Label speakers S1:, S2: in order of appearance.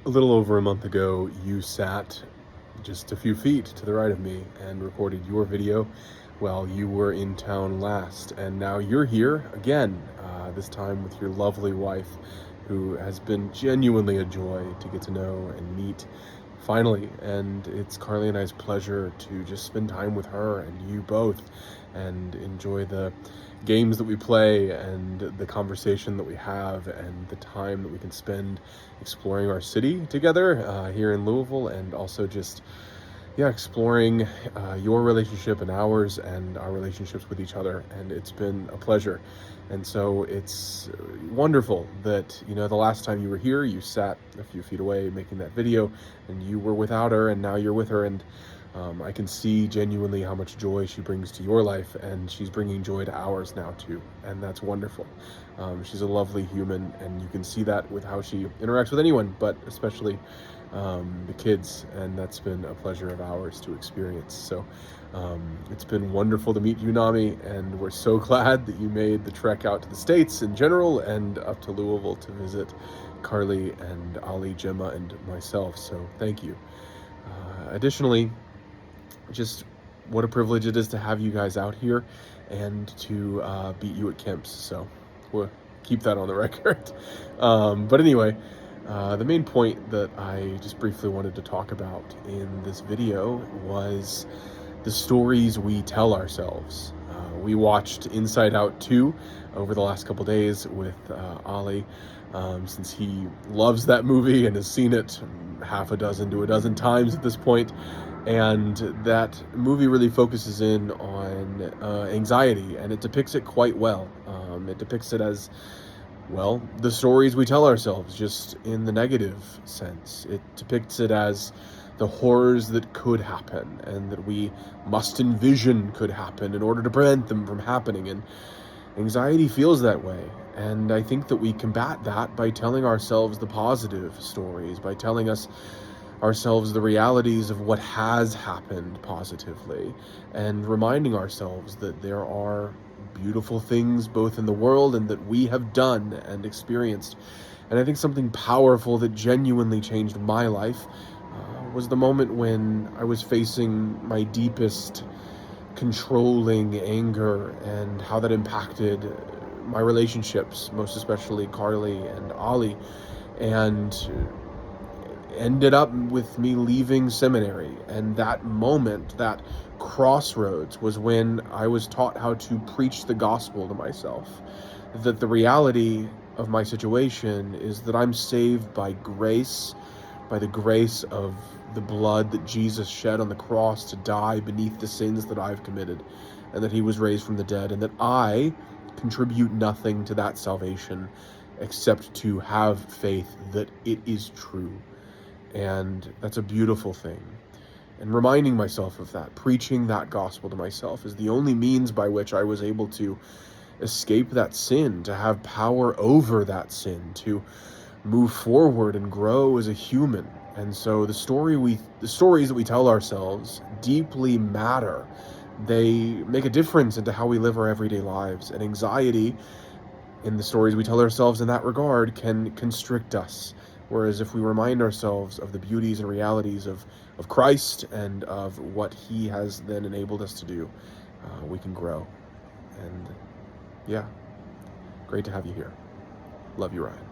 S1: A little over a month ago, you sat just a few feet to the right of me and recorded your video while you were in town last. And now you're here again, this time with your lovely wife, who has been genuinely a joy to get to know and meet finally. And it's Carly and I's pleasure to just spend time with her and you both and enjoy the games that we play and the conversation that we have and the time that we can spend exploring our city together here in Louisville, and also just exploring your relationship and ours and our relationships with each other. And it's been a pleasure. And so it's wonderful that, the last time you were here, you sat a few feet away making that video and you were without her, and now you're with her. And I can see genuinely how much joy she brings to your life, and she's bringing joy to ours now too, and that's wonderful. She's a lovely human, and you can see that with how she interacts with anyone, but especially the kids, and that's been a pleasure of ours to experience. So it's been wonderful to meet you, Nami, and we're so glad that you made the trek out to the States in general and up to Louisville to visit Carly and Ali, Gemma, and myself. So thank you. Additionally, just what a privilege it is to have you guys out here and to beat you at Kemp's. So we'll keep that on the record. But anyway, the main point that I just briefly wanted to talk about in this video was the stories we tell ourselves. We watched Inside Out 2 over the last couple days with Ali, since he loves that movie and has seen it half a dozen to a dozen times at this point. And that movie really focuses in on anxiety, and it depicts it quite well. It depicts it as, well, the stories we tell ourselves, just in the negative sense. It depicts it as the horrors that could happen and that we must envision could happen in order to prevent them from happening. And anxiety feels that way. And I think that we combat that by telling ourselves the positive stories, by telling ourselves the realities of what has happened positively, and reminding ourselves that there are beautiful things both in the world and that we have done and experienced. And I think something powerful that genuinely changed my life was the moment when I was facing my deepest controlling anger and how that impacted my relationships, most especially Carly and Ali, and ended up with me leaving seminary. And that moment, that crossroads, was when I was taught how to preach the gospel to myself, that the reality of my situation is that I'm saved by grace, by the grace of the blood that Jesus shed on the cross to die beneath the sins that I've committed, and that he was raised from the dead, and that I contribute nothing to that salvation except to have faith that it is true. And that's a beautiful thing. And reminding myself of that, preaching that gospel to myself, is the only means by which I was able to escape that sin, to have power over that sin, to move forward and grow as a human. And so the stories that we tell ourselves deeply matter. They make a difference into how we live our everyday lives. And anxiety, in the stories we tell ourselves in that regard, can constrict us. Whereas if we remind ourselves of the beauties and realities of Christ and of what he has then enabled us to do, we can grow. And great to have you here. Love you, Ryan.